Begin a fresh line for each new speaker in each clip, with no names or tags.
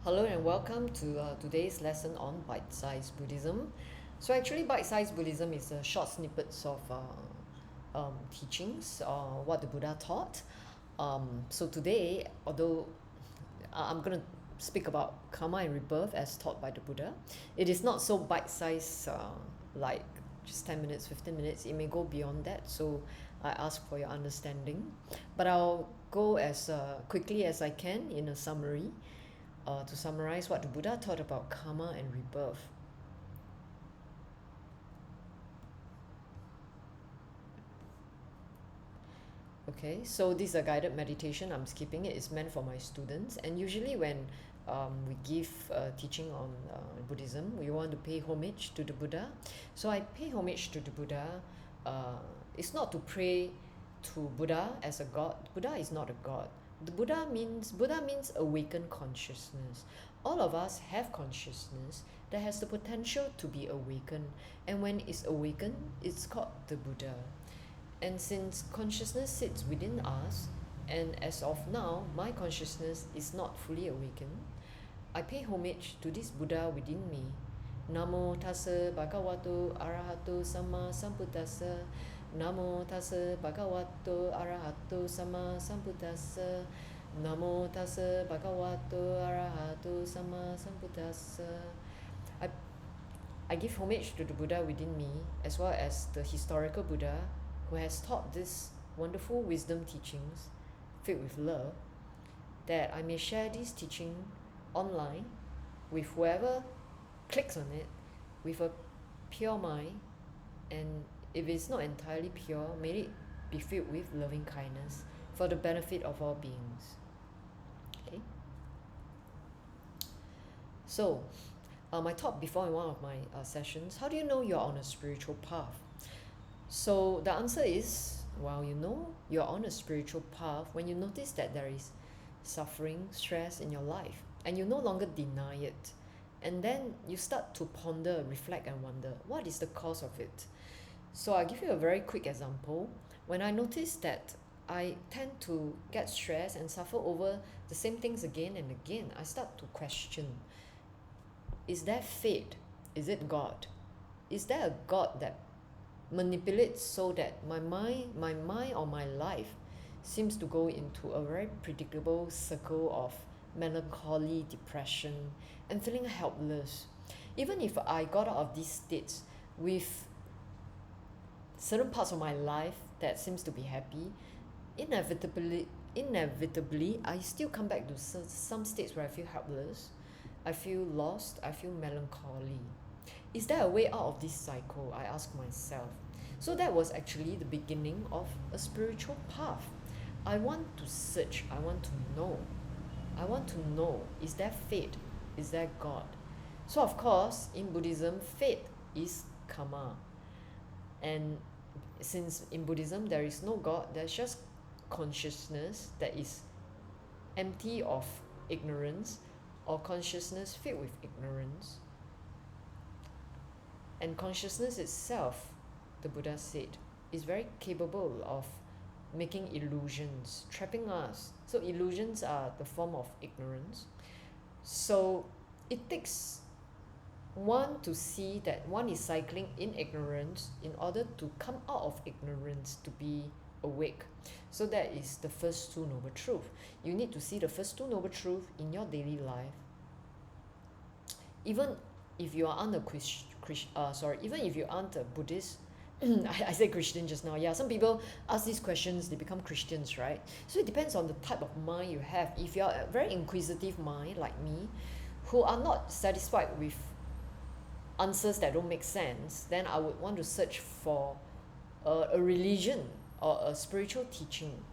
Hello and welcome to today's lesson on bite-sized Buddhism. So actually bite-sized Buddhism is a short snippets of teachings, what the Buddha taught. So today, although I'm going to speak about karma and rebirth as taught by the Buddha, it is not so bite-sized like just 10 minutes, 15 minutes. It may go beyond that. So I ask for your understanding. But I'll go as quickly as I can in a summary. To summarize what the Buddha taught about karma and rebirth. Okay, so this is a guided meditation. I'm skipping it. It's meant for my students. And usually when we give teaching on Buddhism, we want to pay homage to the Buddha. So I pay homage to the Buddha. It's not to pray to Buddha as a god. Buddha is not a god. The Buddha means awakened consciousness. All of us have consciousness that has the potential to be awakened, and when it's awakened, it's called the Buddha. And since consciousness sits within us, and as of now my consciousness is not fully awakened, I pay homage to this Buddha within me. Namo tassa bhagavato arahato sama sambuddhassa. Namo tassa bhagavato arahato sama sambuddhassa. Namo tassa bhagavato arahato sama sambuddhassa. I give homage to the Buddha within me, as well as the historical Buddha who has taught these wonderful wisdom teachings filled with love, that I may share this teaching online with whoever clicks on it with a pure mind, and if it's not entirely pure, may it be filled with loving kindness for the benefit of all beings. Okay. So, I taught before in one of my sessions, how do you know you're on a spiritual path? So the answer is, well, you know you're on a spiritual path when you notice that there is suffering, stress in your life, and you no longer deny it. And then you start to ponder, reflect, and wonder, what is the cause of it? So I'll give you a very quick example. When I notice that I tend to get stressed and suffer over the same things again and again, I start to question, is there fate? Is it God? Is there a God that manipulates so that my mind or my life seems to go into a very predictable circle of melancholy, depression, and feeling helpless? Even if I got out of these states with certain parts of my life that seems to be happy, inevitably I still come back to some states where I feel helpless, I feel lost, I feel melancholy. Is there a way out of this cycle? I ask myself. So that was actually the beginning of a spiritual path. I want to search, I want to know, is there fate? Is there God? So of course, in Buddhism, fate is karma. And since in Buddhism there is no God, there's just consciousness that is empty of ignorance, or consciousness filled with ignorance. And consciousness itself, the Buddha said, is very capable of making illusions, trapping us. So illusions are the form of ignorance. So it takes one to see that one is cycling in ignorance in order to come out of ignorance to be awake. So that is the first two noble truths. You need to see the first two noble truths in your daily life. Even if you aren't even if you aren't a Buddhist, I said Christian just now. Yeah, some people ask these questions, they become Christians, right? So it depends on the type of mind you have. If you're a very inquisitive mind like me, who are not satisfied with answers that don't make sense, then I would want to search for a religion or a spiritual teaching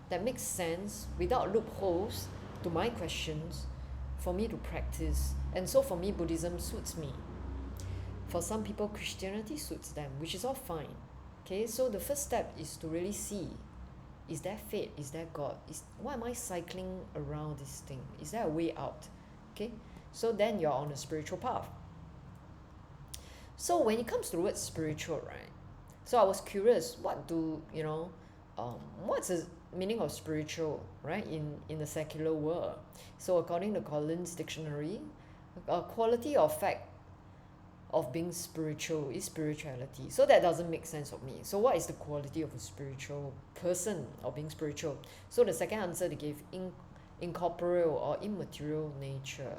that makes sense without loopholes to my questions for me to practice. And so for me, Buddhism suits me. For some people, Christianity suits them, which is all fine. Okay, so the first step is to really see, is there fate? Is there God? Why am I cycling around this thing? Is there a way out? Okay, so then you're on a spiritual path. So when it comes to the word spiritual, right? So I was curious, what's meaning of spiritual, right, in the secular world. So according to Collins Dictionary, a quality or fact of being spiritual is spirituality. So that doesn't make sense of me. So what is the quality of a spiritual person or being spiritual? So the second answer they gave, incorporeal or immaterial nature.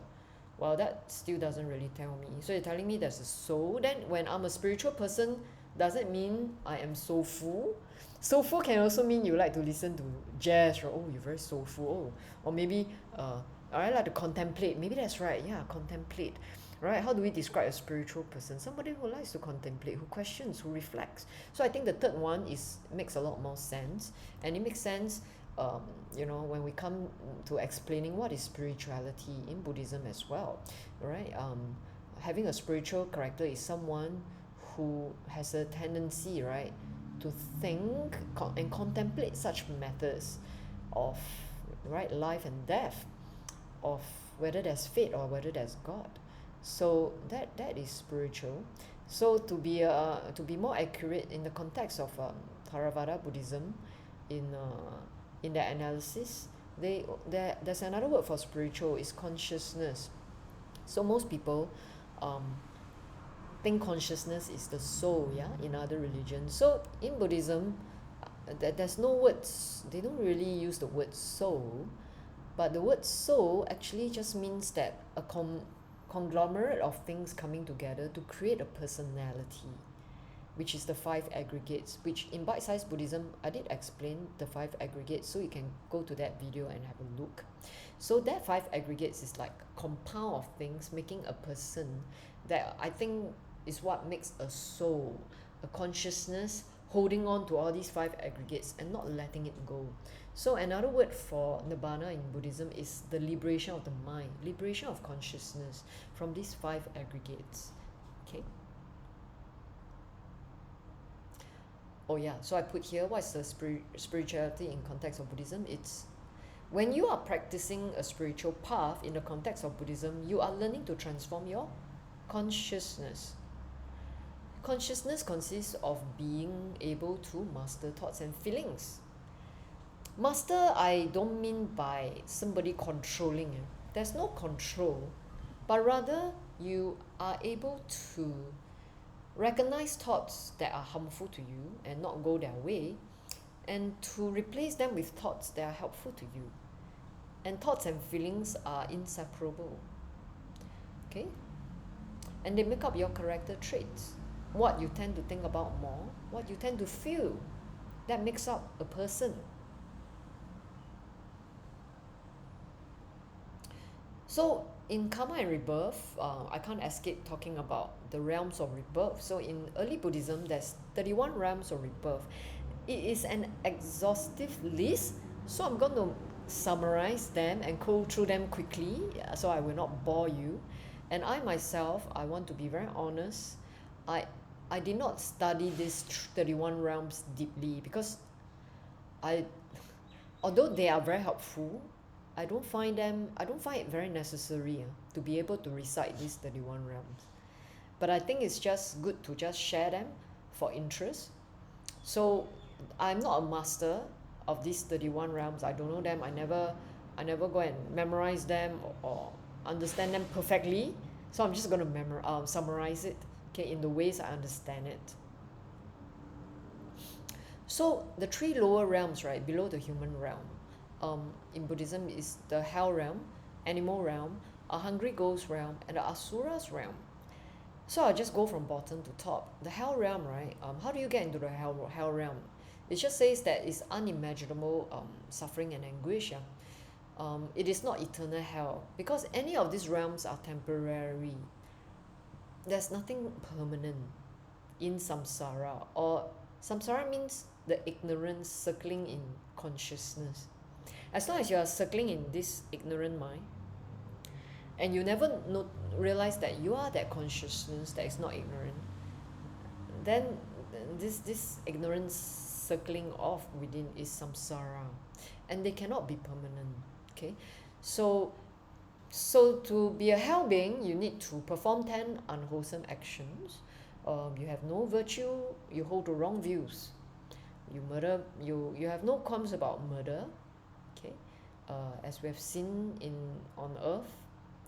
Well, that still doesn't really tell me. So you're telling me there's a soul. Then when I'm a spiritual person, does it mean I am soulful? Soulful can also mean you like to listen to jazz, or oh, you're very soulful. Or maybe I like to contemplate. Maybe that's right. Yeah, contemplate. Right? How do we describe a spiritual person? Somebody who likes to contemplate, who questions, who reflects. So I think the third one makes a lot more sense, and it makes sense, when we come to explaining what is spirituality in Buddhism as well, right? Having a spiritual character is someone who has a tendency, right, to think and contemplate such matters of, right, life and death, of whether there's fate or whether there's God. So that is spiritual. So to be more accurate in the context of Theravada Buddhism, in their analysis, there's another word for spiritual, is consciousness. So most people think consciousness is the soul, yeah, in other religions. So in Buddhism, there's no words. They don't really use the word soul, but the word soul actually just means that a conglomerate of things coming together to create a personality, which is the 5 aggregates, which in Bite-Sized Buddhism, I did explain the 5 aggregates, so you can go to that video and have a look. So that 5 aggregates is like a compound of things making a person that I think is what makes a soul, a consciousness holding on to all these 5 aggregates and not letting it go. So another word for Nibbana in Buddhism is the liberation of the mind, liberation of consciousness from these 5 aggregates. Okay. Oh yeah, so I put here, what's the spirituality in context of Buddhism? It's when you are practicing a spiritual path in the context of Buddhism, you are learning to transform your consciousness. Consciousness consists of being able to master thoughts and feelings. Master, I don't mean by somebody controlling. There's no control, but rather you are able to recognize thoughts that are harmful to you and not go their way, and to replace them with thoughts that are helpful to you. And thoughts and feelings are inseparable. Okay? And they make up your character traits. What you tend to think about more, what you tend to feel, that makes up a person. So in Karma and Rebirth, I can't escape talking about the realms of rebirth. So in early Buddhism, there's 31 realms of rebirth. It is an exhaustive list, so I'm going to summarize them and go through them quickly, so I will not bore you. And I myself, I want to be very honest, I did not study these 31 realms deeply, because although they are very helpful, I don't find it very necessary to be able to recite these 31 realms. But I think it's just good to just share them for interest. So I'm not a master of these 31 realms. I don't know them. I never go and memorize them or understand them perfectly. So I'm just going to summarize it, okay, in the ways I understand it. So the 3 lower realms, right, below the human realm, in Buddhism is the hell realm, animal realm, a hungry ghost realm, and the asuras realm. So I'll just go from bottom to top. The hell realm, right? How do you get into the hell realm? It just says that it's unimaginable suffering and anguish. It is not eternal hell, because any of these realms are temporary. There's nothing permanent in samsara, or samsara means the ignorance circling in consciousness. As long as you are circling in this ignorant mind, and you never realize that you are that consciousness that is not ignorant, then this ignorance circling off within is samsara, and they cannot be permanent. Okay, so to be a hell being, you need to perform 10 unwholesome actions. You have no virtue, you hold the wrong views, You murder, you have no qualms about murder. Okay, as we have seen on earth,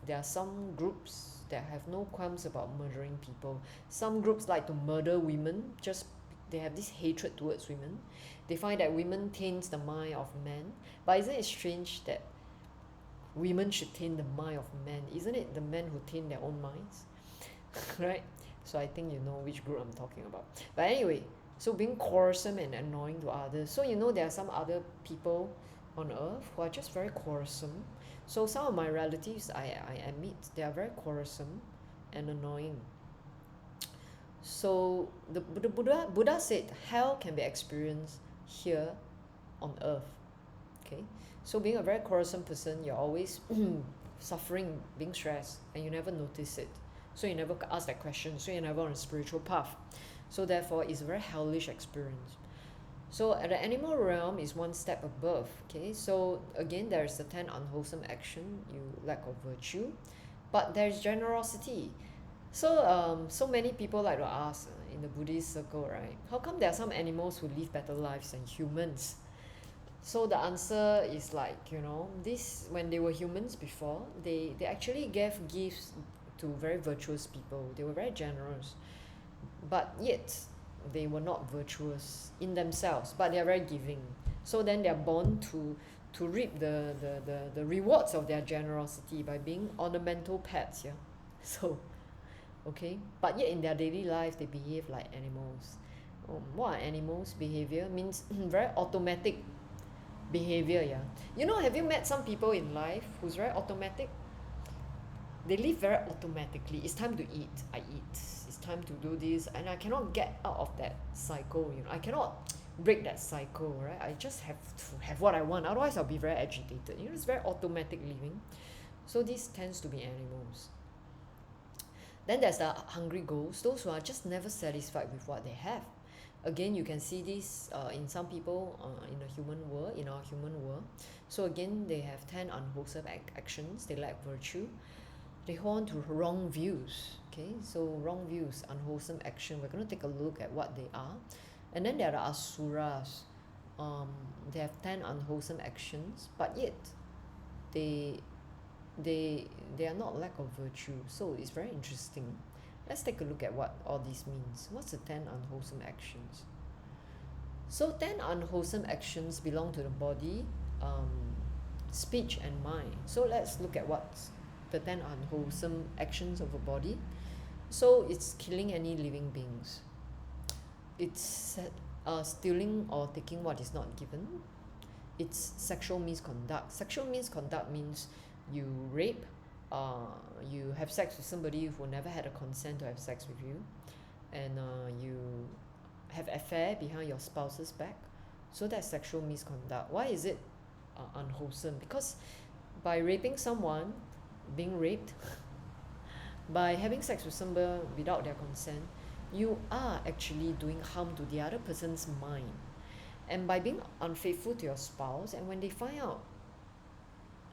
there are some groups that have no qualms about murdering people. Some groups like to murder women, just they have this hatred towards women. They find that women taints the mind of men. But isn't it strange that women should taint the mind of men? Isn't it the men who taint their own minds? Right? So I think you know which group I'm talking about. But anyway, so being quarrelsome and annoying to others. So there are some other people on earth who are just very quarrelsome. So some of my relatives, I admit, they are very quarrelsome and annoying. So the Buddha said hell can be experienced here on earth. Okay, so being a very quarrelsome person, you're always suffering, being stressed, and you never notice it. So you never ask that question, so you're never on a spiritual path. So therefore, it's a very hellish experience. So at the animal realm is one step above. Okay, so again, there's the 10 unwholesome action, you lack of virtue, but there's generosity. So so many people like to ask in the Buddhist circle, right? How come there are some animals who live better lives than humans? So the answer is like, this when they were humans before, they actually gave gifts to very virtuous people. They were very generous, but yet they were not virtuous in themselves, but they are very giving. So then they are born to reap the rewards of their generosity by being ornamental pets. Yeah, so okay, but yet in their daily life they behave like animals. What are animals? Behavior means very automatic behavior. Yeah, have you met some people in life who's very automatic? They live very automatically. It's time to eat, I eat. It's time to do this, and I cannot get out of that cycle. I cannot break that cycle, right? I just have to have what I want, otherwise I'll be very agitated. It's very automatic living. So this tends to be animals. Then there's the hungry ghosts, those who are just never satisfied with what they have. Again, you can see this in some people in our human world. So again, they have 10 unwholesome actions. They lack virtue. They hold on to wrong views. Okay, so wrong views, unwholesome action. We're going to take a look at what they are. And then there are asuras. They have 10 unwholesome actions, but yet they are not lack of virtue. So it's very interesting. Let's take a look at what all this means. What's the 10 unwholesome actions? So 10 unwholesome actions belong to the body, speech and mind. So let's look at what's the 10 unwholesome actions of a body. So it's killing any living beings. It's stealing or taking what is not given. It's sexual misconduct. Sexual misconduct means you rape, you have sex with somebody who never had a consent to have sex with you, and you have affair behind your spouse's back. So that's sexual misconduct. Why is it unwholesome? Because by raping someone, being raped, by having sex with somebody without their consent, you are actually doing harm to the other person's mind. And by being unfaithful to your spouse, and when they find out,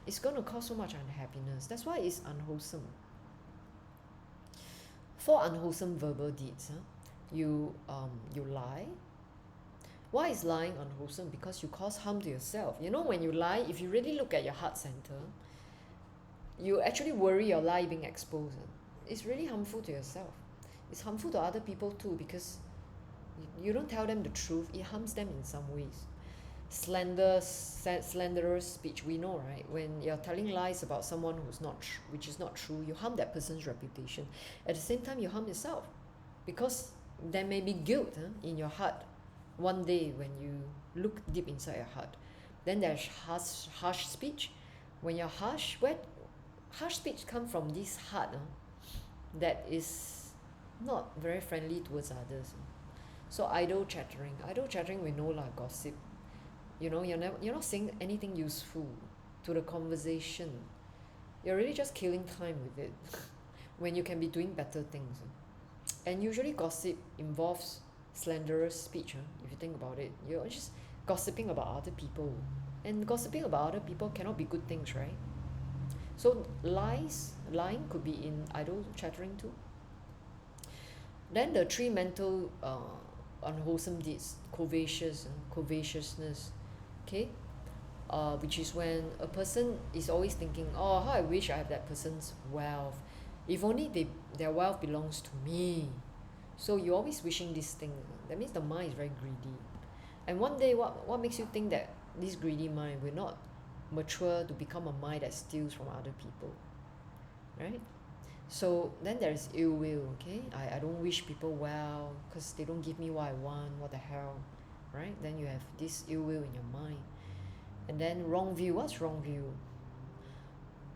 it's going to cause so much unhappiness. That's why it's unwholesome. 4 unwholesome verbal deeds. You lie. Why is lying unwholesome? Because you cause harm to yourself. When you lie, if you really look at your heart center, you actually worry your lie being exposed. It's really harmful to yourself. It's harmful to other people too, because you don't tell them the truth. It harms them in some ways. Slanderous speech, we know, right? When you're telling lies about someone which is not true, you harm that person's reputation. At the same time, you harm yourself, because there may be guilt in your heart one day when you look deep inside your heart. Then there's harsh speech. When you're harsh, where harsh speech come from this heart that is not very friendly towards others. So idle chattering, we know, like gossip. You're not saying anything useful to the conversation. You're really just killing time with it when you can be doing better things. And usually gossip involves slanderous speech. If you think about it, you're just gossiping about other people, and gossiping about other people cannot be good things, right? So lying could be in idle chattering too. Then the 3 mental unwholesome deeds, covetousness, okay, which is when a person is always thinking, oh, how I wish I have that person's wealth, if only their wealth belongs to me. So you're always wishing this thing. That means the mind is very greedy. And one day, what makes you think that this greedy mind will not mature to become a mind that steals from other people, right? So then there is ill will, okay? I don't wish people well because they don't give me what I want. What the hell, right? Then you have this ill will in your mind. And then wrong view. What's wrong view?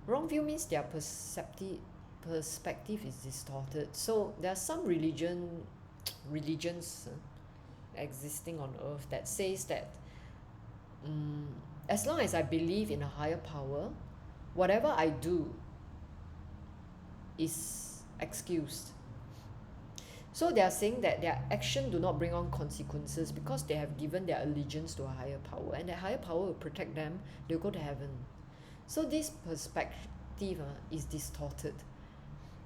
Wrong view means their perspective is distorted. So there are some religions existing on earth that says that as long as I believe in a higher power, whatever I do is excused. So they are saying that their action do not bring on consequences because they have given their allegiance to a higher power, and that higher power will protect them. They'll go to heaven. So this perspective is distorted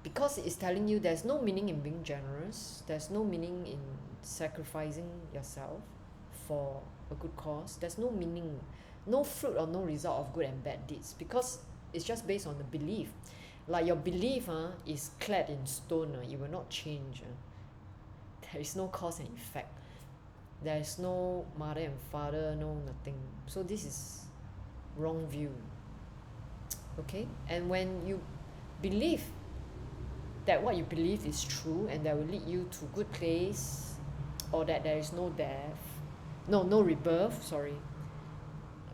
because it's telling you there's no meaning in being generous, there's no meaning in sacrificing yourself for a good cause, there's no meaning, no fruit or no result of good and bad deeds, because it's just based on the belief. Like your belief is clad in stone, it will not change. There is no cause and effect. There is no mother and father, no nothing. So this is wrong view. Okay? And when you believe that what you believe is true and that will lead you to good place, or that there is no death, no rebirth, sorry.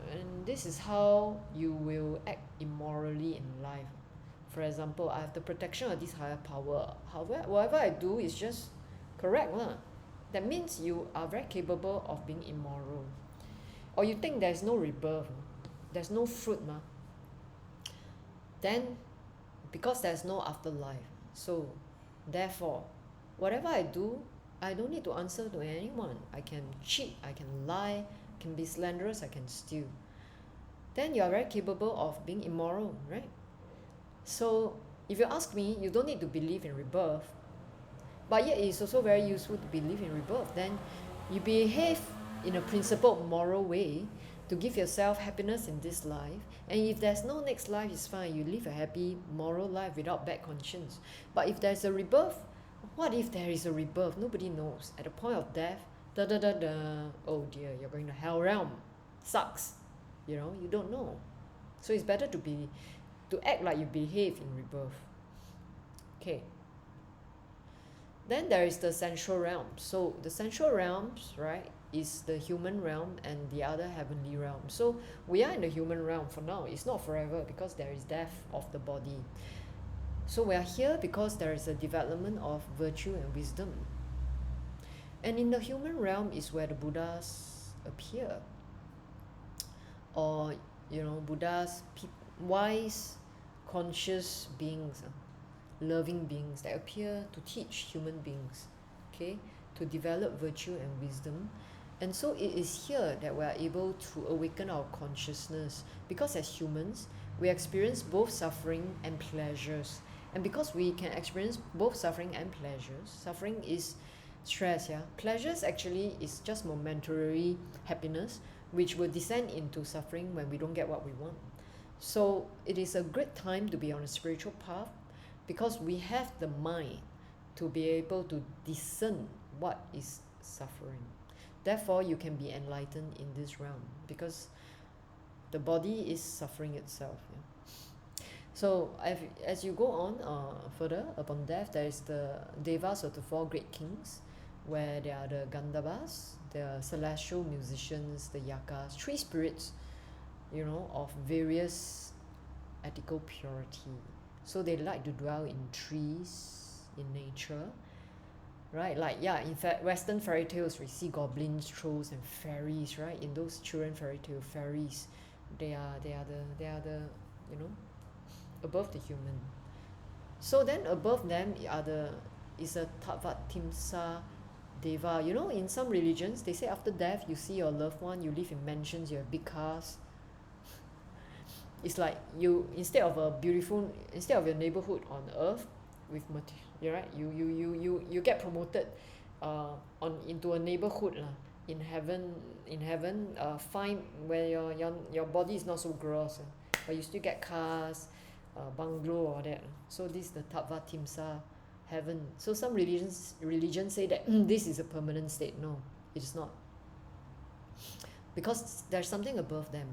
And this is how you will act immorally in life. For example, I have the protection of this higher power. However, whatever I do is just correct. That means you are very capable of being immoral. Or you think there's no rebirth, there's no fruit. Then, because there's no afterlife, so therefore, whatever I do, I don't need to answer to anyone. I can cheat, I can lie, I can be slanderous, I can steal. Then you are very capable of being immoral, right? So if you ask me, you don't need to believe in rebirth, but yet it's also very useful to believe in rebirth. Then you behave in a principled moral way to give yourself happiness in this life, and if there's no next life, it's fine. You live a happy moral life without bad conscience. But if there's a rebirth, what if there is a rebirth? Nobody knows. At the point of death, oh dear, you're going to hell realm. Sucks. You don't know. So it's better to act like you behave in rebirth. Okay. Then there is the central realm. So the central realms, right, is the human realm and the other heavenly realm. So we are in the human realm for now. It's not forever because there is death of the body. So we are here because there is a development of virtue and wisdom. And in the human realm is where the Buddhas appear. Or, Buddhas, wise, conscious beings, loving beings that appear to teach human beings, okay, to develop virtue and wisdom. And so it is here that we are able to awaken our consciousness, because as humans, we experience both suffering and pleasures. And because we can experience both suffering and pleasures, suffering is stress, pleasures actually is just momentary happiness, which will descend into suffering when we don't get what we want. So it is a great time to be on a spiritual path, because we have the mind to be able to discern what is suffering. Therefore, you can be enlightened in this realm, because the body is suffering itself. So as you go on further upon death, there is the Devas, or the four great kings, where there are the Gandharvas, the celestial musicians, the Yakas, three spirits, of various ethical purity. So they like to dwell in trees, in nature, right? Like, in fact, Western fairy tales, we see goblins, trolls, and fairies, right? In those children fairy tale, fairies, they are the above the human. So then above them is a Tattva Deva. In some religions, they say after death, you see your loved one, you live in mansions, you have big cars. It's like instead of your neighborhood on earth with material, right? You get promoted on into a neighborhood lah, in heaven, fine where your body is not so gross, but you still get cars, bungalow or that. So this is the tattva timsa heaven. So some religions say that this is a permanent state. No, it's not, because there's something above them.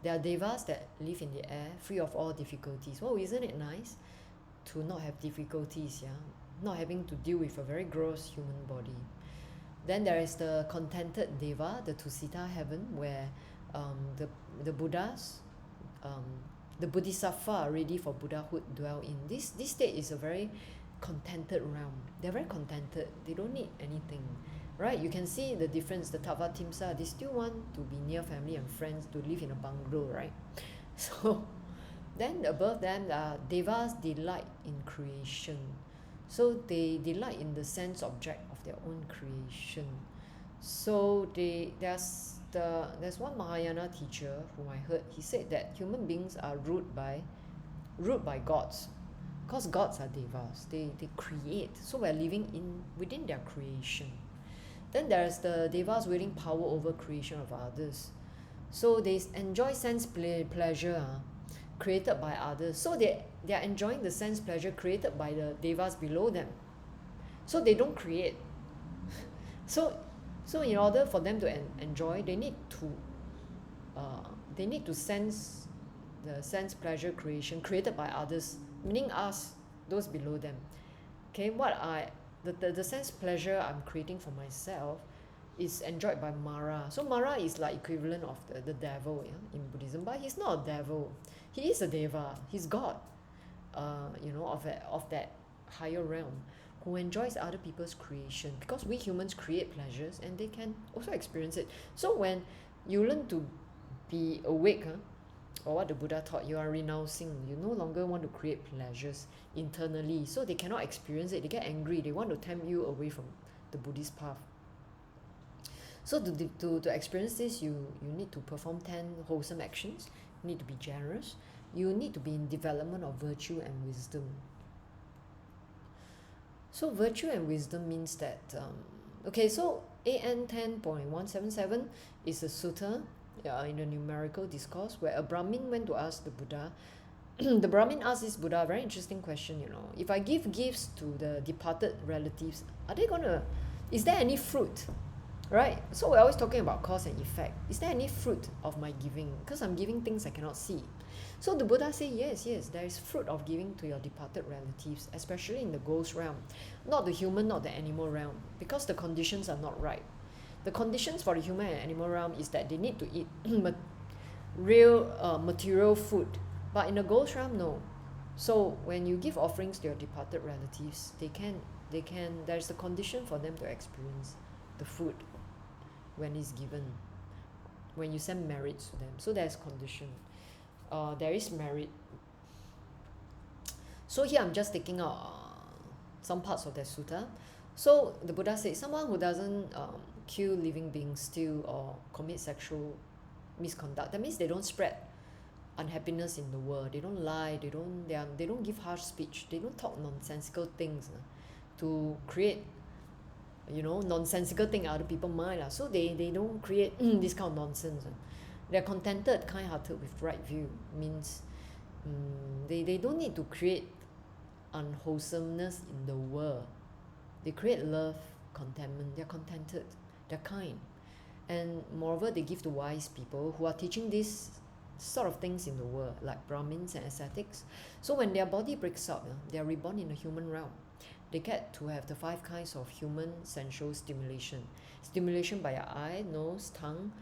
There are devas that live in the air, free of all difficulties. Well, isn't it nice to not have difficulties, yeah? Not having to deal with a very gross human body. Then there is the contented deva, the Tusita heaven, where the Buddhas, the Bodhisattva ready for Buddhahood dwell in. This state is a very contented realm. They're very contented. They don't need anything, right? You can see the difference. The Tattva Timsa, they still want to be near family and friends, to live in a bungalow, right? So then above them, devas delight in creation. So they delight in the sense object of their own creation. So there's one Mahayana teacher whom I heard. He said that human beings are ruled by gods, because gods are devas. They create. So we're living within their creation. Then there's the devas wielding power over creation of others. So they enjoy sense pleasure created by others. So they are enjoying the sense pleasure created by the devas below them. So they don't create. So in order for them to enjoy, they need to sense the sense pleasure creation created by others, meaning us, those below them. Okay, the sense pleasure I'm creating for myself is enjoyed by Mara. So Mara is like equivalent of the devil, yeah, in Buddhism, but he's not a devil. He is a deva. He's God, of that higher realm, who enjoys other people's creation, because we humans create pleasures and they can also experience it. So when you learn to be awake, or what the Buddha taught, you are renouncing. You no longer want to create pleasures internally, so they cannot experience it. They get angry. They want to tempt you away from the Buddhist path. So to experience this, you need to perform 10 wholesome actions. You need to be generous. You need to be in development of virtue and wisdom. So virtue and wisdom means that, so AN 10.177 is a sutta in a numerical discourse where a Brahmin went to ask the Buddha. The Brahmin asked this Buddha a very interesting question, if I give gifts to the departed relatives, is there any fruit? Right? So we're always talking about cause and effect. Is there any fruit of my giving? Because I'm giving things I cannot see. So the Buddha said, yes, there is fruit of giving to your departed relatives, especially in the ghost realm. Not the human, not the animal realm, because the conditions are not right. The conditions for the human and animal realm is that they need to eat real material food. But in the ghost realm, no. So when you give offerings to your departed relatives, there's the condition for them to experience the food when it's given, when you send merits to them. So there's condition. There is merit. So here I'm just taking out some parts of that sutta. So the Buddha said, someone who doesn't kill living beings, steal, or commit sexual misconduct, that means they don't spread unhappiness in the world. They don't lie. They don't give harsh speech. They don't talk nonsensical things to create nonsensical thing out of people's mind. So they don't create this kind of nonsense. They're contented, kind-hearted, with right view. Means they don't need to create unwholesomeness in the world. They create love, contentment. They're contented. They're kind. And moreover, they give to wise people who are teaching these sort of things in the world, like Brahmins and ascetics. So when their body breaks up, they are reborn in the human realm. They get to have the 5 kinds of human sensual stimulation. Stimulation by your eye, nose, tongue,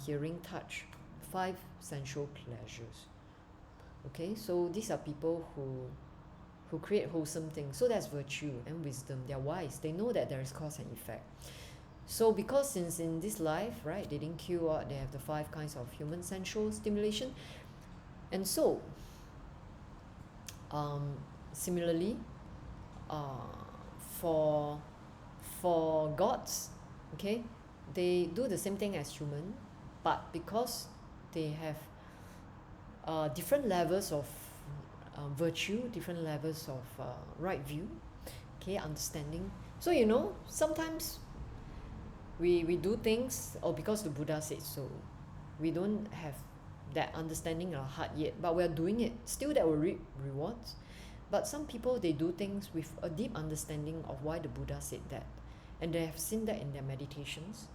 hearing, touch. 5 sensual pleasures. Okay, so these are people who create wholesome things. So that's virtue and wisdom. They're wise. They know that there is cause and effect. So because since in this life, right, they didn't kill, they have the 5 kinds of human sensual stimulation. And so, similarly, for gods, okay, they do the same thing as human, but because they have different levels of virtue, different levels of right view, okay, understanding. So sometimes we do things, or because the Buddha said so. We don't have that understanding in our heart yet, but we're doing it. Still, that will reap rewards. But some people, they do things with a deep understanding of why the Buddha said that, and they have seen that in their meditations,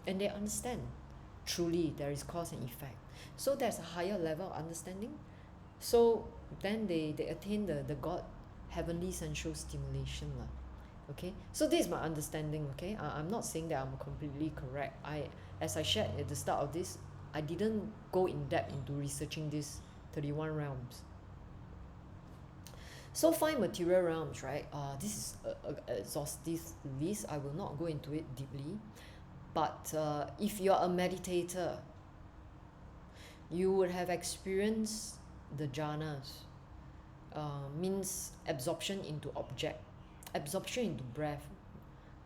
and they understand truly there is cause and effect. So there's a higher level of understanding. So then they attain the God heavenly sensual stimulation lah. Okay, so this is my understanding. Okay, I'm not saying that I'm completely correct. As I shared at the start of this, I didn't go in depth into researching these 31 realms. So 5 material realms, right? This is an exhaustive list. I will not go into it deeply. But if you're a meditator, you would have experienced the jhanas. Means absorption into object, absorption into breath.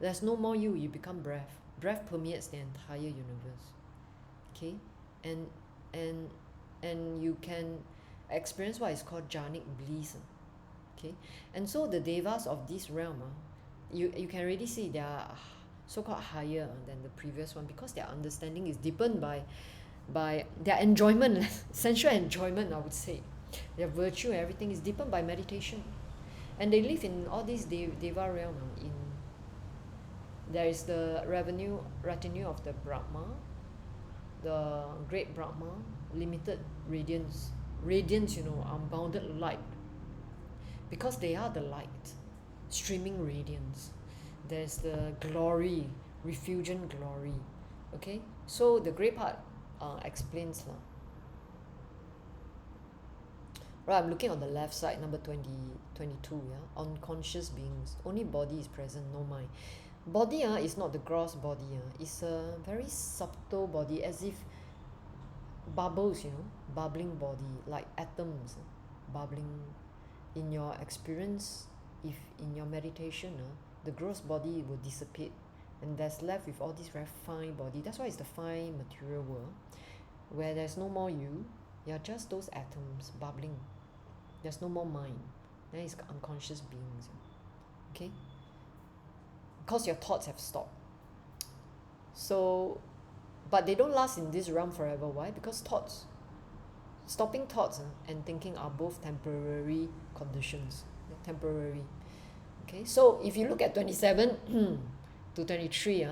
There's no more you become breath. Breath permeates the entire universe. Okay, and you can experience what is called jhanic bliss. Okay, and so the devas of this realm, you can already see they are so-called higher than the previous one, because their understanding is deepened by their enjoyment, sensual enjoyment, I would say. Their virtue, everything is deepened by meditation, and they live in all these deva realm. There is the retinue of the Brahma, the great Brahma, limited radiance, unbounded light, because they are the light, streaming radiance. There's the glory, refulgent glory. Okay, so the great part explains lah. Right, I'm looking on the left side, number 22. Yeah, unconscious beings. Only body is present, no mind. Body is not the gross body. It's a very subtle body, as if bubbles, bubbling body, like atoms bubbling. In your experience, if in your meditation, the gross body will dissipate, and there's left with all this very fine body. That's why it's the fine material world, where there's no more you. You're just those atoms bubbling. There's no more mind. Then it's unconscious beings. Okay? Because your thoughts have stopped. So, but they don't last in this realm forever. Why? Because stopping thoughts and thinking are both temporary conditions. They're temporary. Okay? So, if you look at 27 to 23,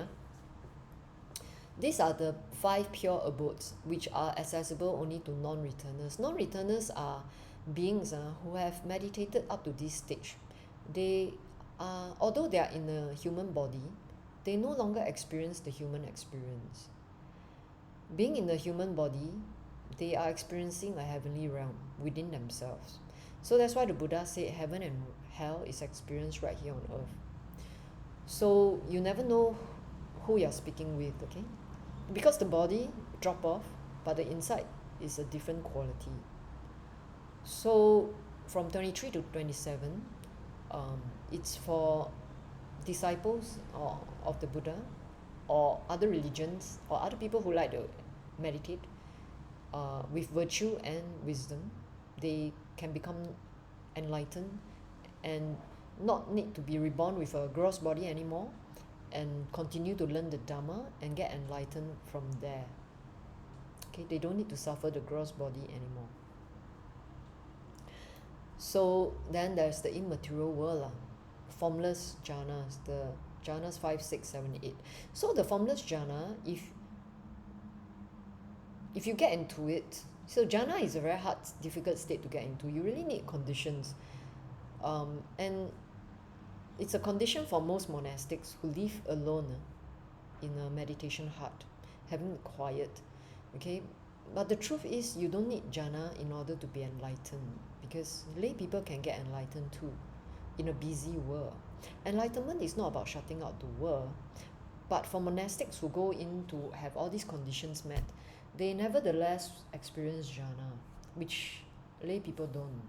these are the 5 pure abodes which are accessible only to non-returners. Non-returners are beings who have meditated up to this stage. They are, although they are in a human body, they no longer experience the human experience. Being in the human body, they are experiencing a heavenly realm within themselves. So that's why the Buddha said heaven and hell is experienced right here on earth. So you never know who you're speaking with, okay? Because the body drop off, but the inside is a different quality. So from 23 to 27, it's for disciples of the Buddha, or other religions, or other people who like to meditate with virtue and wisdom. They can become enlightened and not need to be reborn with a gross body anymore, and continue to learn the Dhamma and get enlightened from there. Okay, they don't need to suffer the gross body anymore. So then there's the immaterial world, formless jhanas, the jhanas 5, 6, 7, 8. So the formless jhana, if you get into it, so jhana is a very hard, difficult state to get into. You really need conditions, and it's a condition for most monastics who live alone in a meditation hut, having quiet. Okay, but the truth is you don't need jhana in order to be enlightened, because lay people can get enlightened too in a busy world. Enlightenment is not about shutting out the world, but for monastics who go in to have all these conditions met, they nevertheless experience jhana, which lay people don't,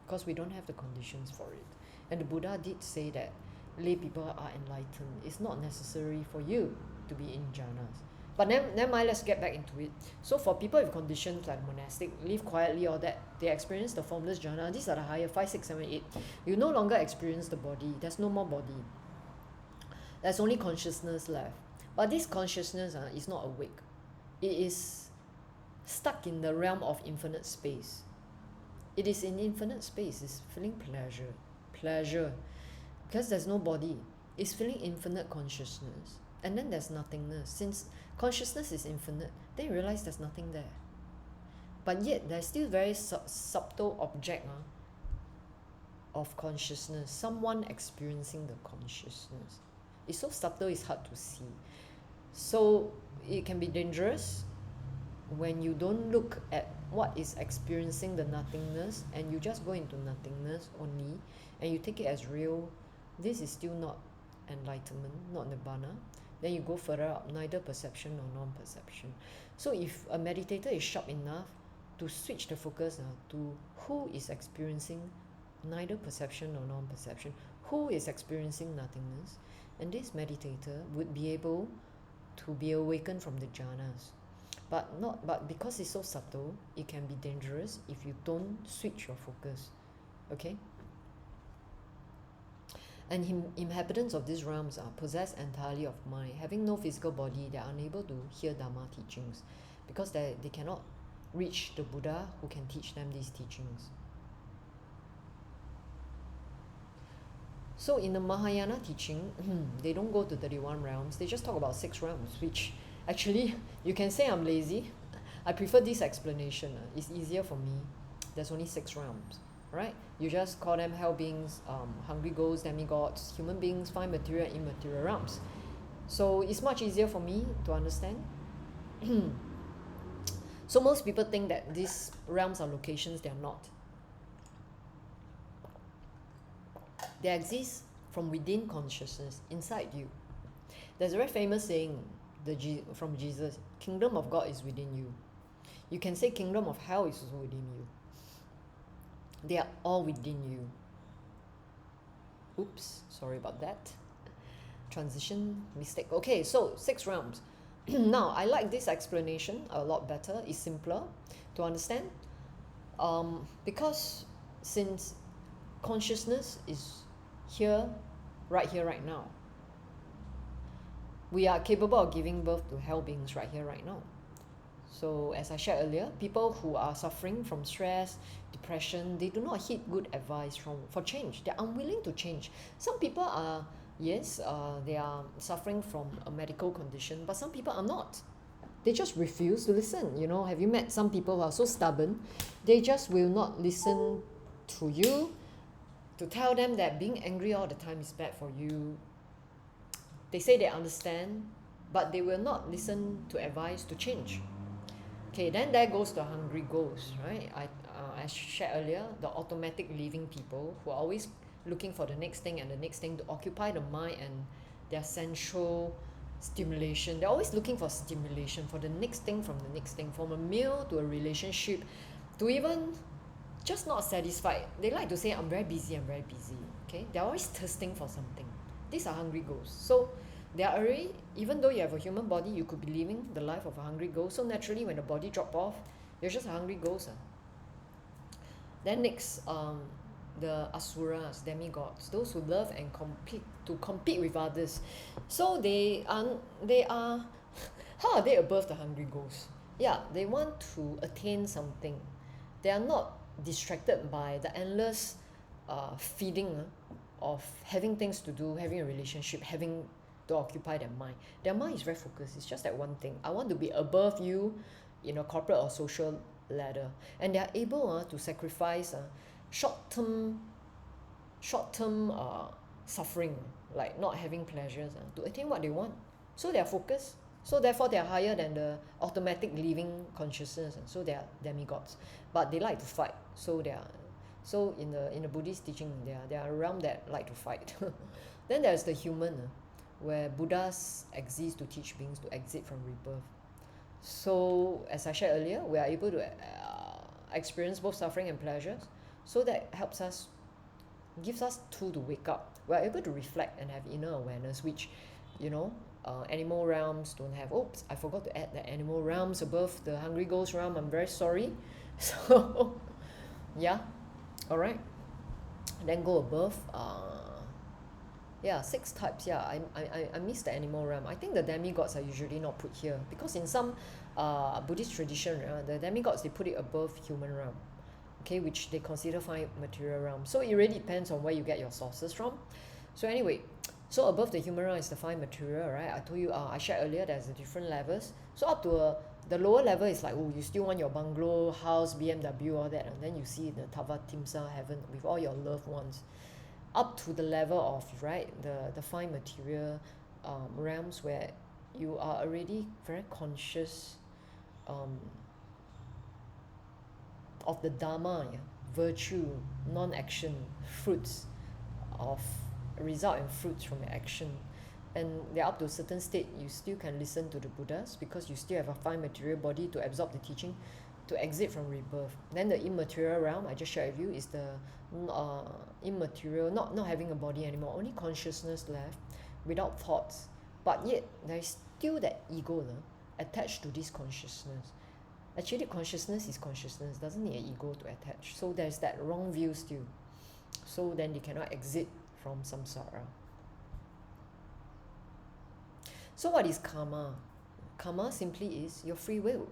because we don't have the conditions for it. And the Buddha did say that lay people are enlightened. It's not necessary for you to be in jhanas. But never mind, let's get back into it. So for people with conditions like monastic, live quietly or that, they experience the formless jhana. These are the higher 5, 6, 7, 8. You no longer experience the body. There's no more body. There's only consciousness left. But this consciousness is not awake. It is stuck in the realm of infinite space. It is in infinite space. It's feeling pleasure. Pleasure. Because there's no body. It's feeling infinite consciousness. And then there's nothingness. Since consciousness is infinite, then you realize there's nothing there. But yet, there's still very subtle object of consciousness. Someone experiencing the consciousness. It's so subtle, it's hard to see. So it can be dangerous when you don't look at what is experiencing the nothingness and you just go into nothingness only and you take it as real. This is still not enlightenment, not nirvana. Then you go further up, neither perception nor non-perception. So if a meditator is sharp enough to switch the focus to who is experiencing neither perception nor non-perception, who is experiencing nothingness, and this meditator would be able to be awakened from the jhanas. But because it's so subtle, it can be dangerous if you don't switch your focus. Okay? And inhabitants of these realms are possessed entirely of mind. Having no physical body, they are unable to hear Dharma teachings because they cannot reach the Buddha who can teach them these teachings. So in the Mahayana teaching, they don't go to 31 realms. They just talk about 6 realms, which actually, you can say I'm lazy. I prefer this explanation. It's easier for me. There's only 6 realms, right? You just call them hell beings, hungry ghosts, demigods, human beings, fine material and immaterial realms. So it's much easier for me to understand. So most people think that these realms are locations. They are not. They exist from within consciousness, inside you. There's a very famous saying from Jesus, kingdom of God is within you. You can say kingdom of hell is also within you. They are all within you. Oops, sorry about that. Transition mistake. Okay, so 6 realms. Now, I like this explanation a lot better. It's simpler to understand. Because since consciousness is here, right now, we are capable of giving birth to hell beings right here, right now. So as I shared earlier, people who are suffering from stress, depression, they do not heed good advice for change. They're unwilling to change. Some people are, yes, they are suffering from a medical condition, but some people are not. They just refuse to listen. You know, have you met some people who are so stubborn? They just will not listen to you, to tell them that being angry all the time is bad for you. They say they understand, but they will not listen to advice to change. Okay, then there goes the hungry ghost, right? I shared earlier, the automatic living people who are always looking for the next thing and the next thing to occupy the mind and their sensual stimulation. They're always looking for stimulation, for the next thing from the next thing, from a meal to a relationship, to even just not satisfied. They like to say, I'm very busy. Okay, they're always thirsting for something. These are hungry ghosts. So they are already, even though you have a human body, you could be living the life of a hungry ghost. So naturally, when the body drop off, you're just a hungry ghost. Then next, the asuras, demigods, those who love and compete with others. So they are how are they above the hungry ghosts? Yeah, they want to attain something. They are not distracted by the endless feeding of having things to do, having a relationship, having to occupy their mind. Their mind is very focused. It's just that one thing. I want to be above you in a corporate or social ladder. And they are able to sacrifice short-term suffering, like not having pleasures, to attain what they want. So they are focused. So therefore they are higher than the automatic living consciousness. So they are demigods. But they like to fight. So in the Buddhist teaching, they are a realm that like to fight. Then there's the human, where Buddhas exist to teach beings to exit from rebirth. So as I shared earlier, we are able to experience both suffering and pleasures. So that helps us, gives us tool to wake up. We are able to reflect and have inner awareness, which, animal realms don't have. Oops, I forgot to add the animal realms above the hungry ghost realm. I'm very sorry. So yeah, all right. Then go above. Yeah, 6 types. Yeah, I missed the animal realm. I think the demigods are usually not put here because in some Buddhist tradition, the demigods, they put it above human realm, okay, which they consider fine material realm. So it really depends on where you get your sources from. So anyway, so above the human realm is the fine material, right? I told you, I shared earlier, there's the different levels. So up to the lower level is like, oh, you still want your bungalow, house, BMW, all that, and then you see the Tava Timsa heaven with all your loved ones. Up to the level of, right, the fine material realms where you are already very conscious of the Dharma, yeah? Virtue, non-action, fruits of result and fruits from your action. And they're up to a certain state, you still can listen to the Buddhas because you still have a fine material body to absorb the teaching, to exit from rebirth. Then the immaterial realm, I just shared with you, is the immaterial, not having a body anymore, only consciousness left, without thoughts. But yet, there is still that ego attached to this consciousness. Actually, consciousness is consciousness, doesn't need an ego to attach. So there's that wrong view still. So then they cannot exit from samsara. So what is karma? Karma simply is your free will.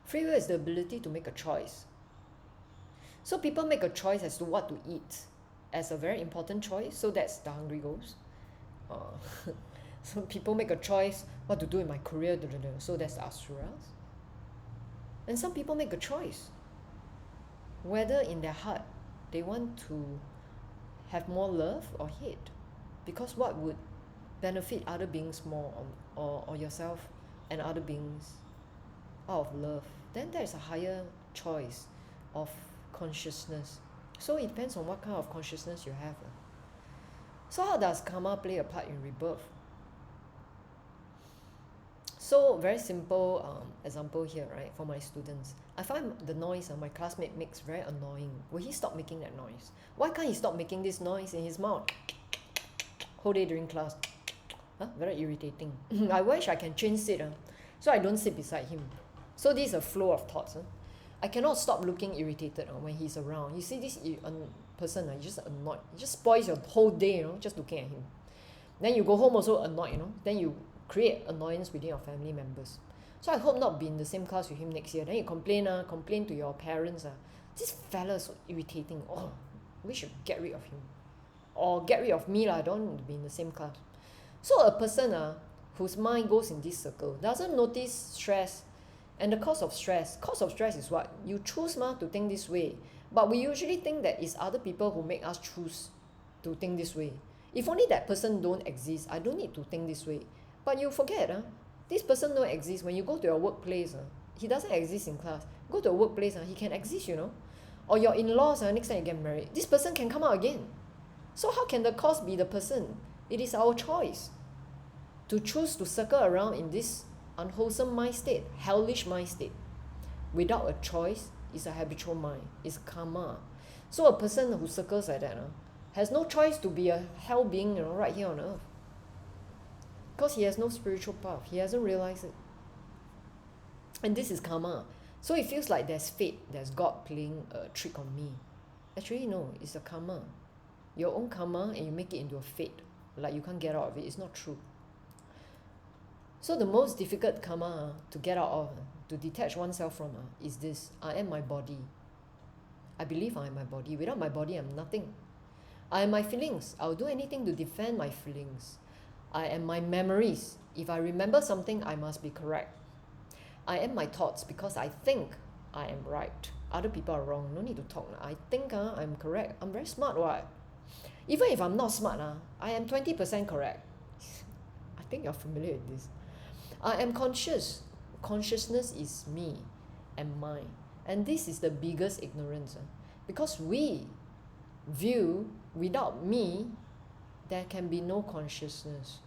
Free will is the ability to make a choice. So people make a choice as to what to eat as a very important choice. So that's the Hungry Ghost. So people make a choice what to do in my career. So that's the Asuras. And some people make a choice whether in their heart they want to have more love or hate. Because what would benefit other beings more, or yourself and other beings out of love? Then there's a higher choice of consciousness. So it depends on what kind of consciousness you have. So how does karma play a part in rebirth? So very simple example here, right, for my students. I find the noise my classmate makes very annoying. Will he stop making that noise? Why can't he stop making this noise in his mouth whole day during class? Very irritating. I wish I can change seat so I don't sit beside him. So this is a flow of thoughts. I cannot stop looking irritated when he's around. You see this person, you just annoyed. It just spoils your whole day, just looking at him. Then you go home also annoyed, then you create annoyance within your family members. So I hope not be in the same class with him next year. Then you complain to your parents. This fella is so irritating. Oh, we should get rid of him. Or get rid of me. I don't want to be in the same class. So a person whose mind goes in this circle doesn't notice stress. And the cause of stress is what? You choose to think this way. But we usually think that it's other people who make us choose to think this way. If only that person don't exist, I don't need to think this way. But you forget, this person don't exist. When you go to your workplace, he doesn't exist in class. Go to a workplace, he can exist, Or your in-laws, next time you get married, this person can come out again. So how can the cause be the person? It is our choice to choose to circle around in this unwholesome mind state, hellish mind state. Without a choice, it's a habitual mind, it's karma. So a person who circles like that has no choice to be a hell being, right here on earth. Because he has no spiritual path, he hasn't realized it. And this is karma. So it feels like there's fate, there's God playing a trick on me. Actually, no, it's a karma. Your own karma, and you make it into a fate. Like you can't get out of it. It's not true. So the most difficult karma to get out of, to detach oneself from, is this. I am my body. I believe I am my body. Without my body, I'm nothing. I am my feelings. I'll do anything to defend my feelings. I am my memories. If I remember something, I must be correct. I am my thoughts because I think I am right. Other people are wrong. No need to talk. I think I'm correct. I'm very smart, what? Even if I'm not smart, I am 20% correct. I think you're familiar with this. I am conscious. Consciousness is me and mine. And this is the biggest ignorance. Because we view without me, there can be no consciousness.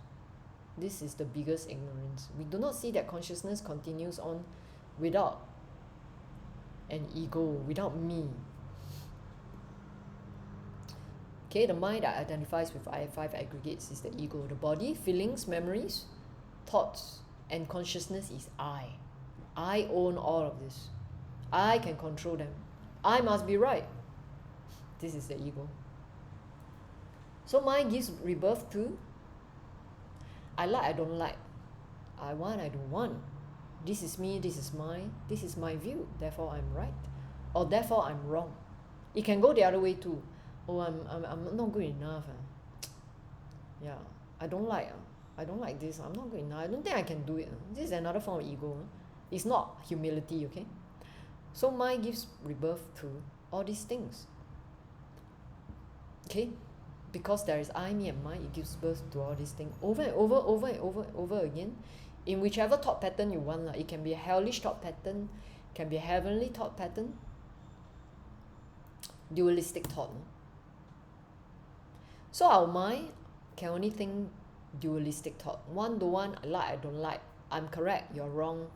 This is the biggest ignorance. We do not see that consciousness continues on without an ego, without me. Okay, the mind that identifies with five aggregates is the ego. The body, feelings, memories, thoughts, and consciousness is I. I own all of this. I can control them. I must be right. This is the ego. So mind gives rebirth to I like, I don't like. I want, I don't want. This is me, this is mine, this is my view, therefore I'm right. Or therefore I'm wrong. It can go the other way too. Oh, I'm not good enough. Yeah, I don't like this. I'm not good enough. I don't think I can do it. This is another form of ego. It's not humility, okay? So mind gives rebirth to all these things. Okay? Because there is I, me, and mine, it gives birth to all these things over and over, over and over, over again. In whichever thought pattern you want. It can be a hellish thought pattern, can be a heavenly thought pattern, dualistic thought. So our mind can only think dualistic thought. One to one, I like, I don't like. I'm correct, you're wrong.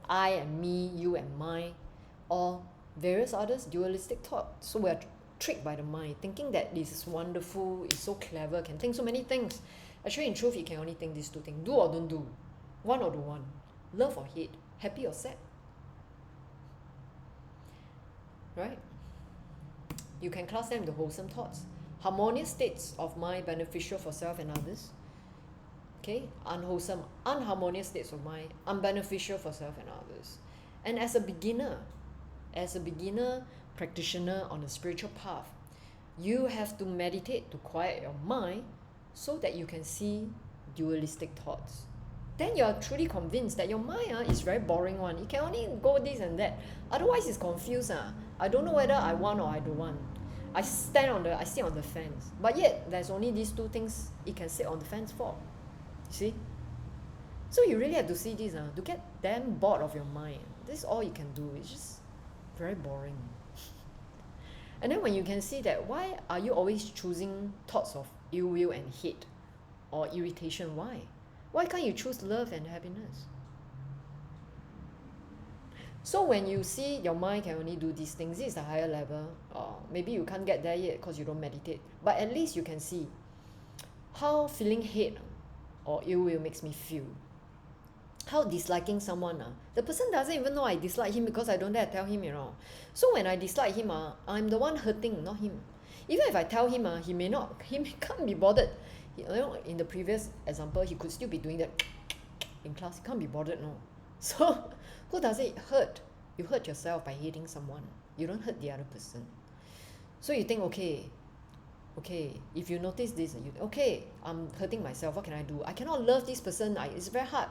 I and me, you and mine, or various others, dualistic thought. So we're tricked by the mind, thinking that this is wonderful, it's so clever, can think so many things. Actually, in truth, it can only think these two things. Do or don't do. One or the one. Love or hate. Happy or sad. Right? You can class them into wholesome thoughts. Harmonious states of mind beneficial for self and others. Okay? Unwholesome, unharmonious states of mind unbeneficial for self and others. And as a beginner practitioner on a spiritual path, you have to meditate to quiet your mind so that you can see dualistic thoughts. Then you're truly convinced that your mind is very boring one. It can only go this and that. Otherwise it's confused. I don't know whether I want or I don't want. I sit on the fence. But yet there's only these two things it can sit on the fence for. You see? So you really have to see this to get damn bored of your mind. This is all you can do. It's just very boring. And then when you can see that, why are you always choosing thoughts of ill will and hate or irritation? Why? Why can't you choose love and happiness? So when you see your mind can only do these things, this is a higher level. Maybe you can't get there yet because you don't meditate. But at least you can see how feeling hate or ill will makes me feel. How disliking someone, the person doesn't even know I dislike him because I don't dare tell him, So when I dislike him, I'm the one hurting, not him. Even if I tell him, he can't be bothered. In the previous example, he could still be doing that in class. He can't be bothered, no. So who does it hurt? You hurt yourself by hating someone. You don't hurt the other person. So you think, okay, if you notice this, I'm hurting myself. What can I do? I cannot love this person. It's very hard.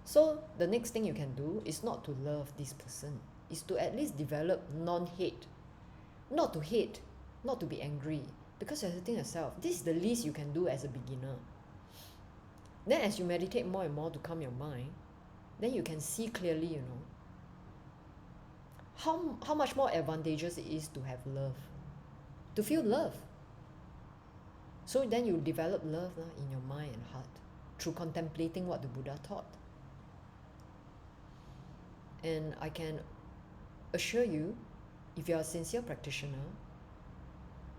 So the next thing you can do is not to love this person. Is to at least develop non-hate. Not to hate. Not to be angry. Because you're hurting yourself. This is the least you can do as a beginner. Then as you meditate more and more to calm your mind, then you can see clearly, how much more advantageous it is to have love. To feel love. So then you develop love in your mind and heart through contemplating what the Buddha taught. And I can assure you, if you're a sincere practitioner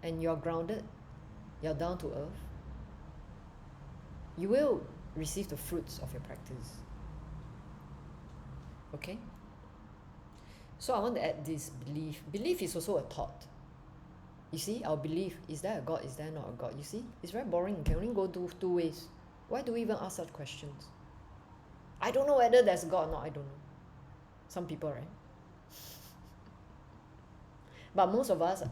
and you're grounded, you're down to earth, you will receive the fruits of your practice. Okay? So I want to add this belief. Belief is also a thought. You see, our belief, is there a God, is there not a God? You see, it's very boring. It can only go two ways. Why do we even ask such questions? I don't know whether there's God or not, I don't know. Some people, right? But most of us,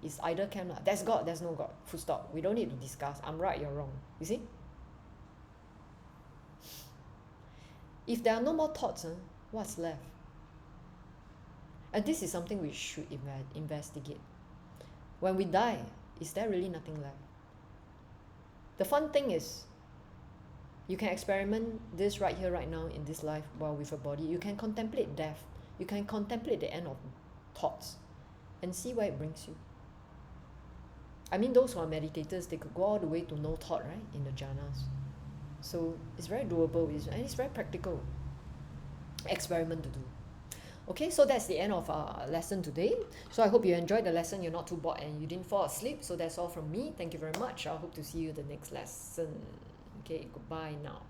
it's either camp. There's God, there's no God. Full stop. We don't need to discuss. I'm right, you're wrong. You see? If there are no more thoughts, what's left? And this is something we should investigate. When we die, is there really nothing left? The fun thing is, you can experiment this right here, right now, in this life, while with a body. You can contemplate death. You can contemplate the end of thoughts and see where it brings you. I mean, those who are meditators, they could go all the way to no thought, right, in the jhanas. So it's very doable, and it's very practical experiment to do. Okay, so that's the end of our lesson today. So I hope you enjoyed the lesson, you're not too bored and you didn't fall asleep. So that's all from me. Thank you very much. I hope to see you the next lesson. Okay, goodbye now.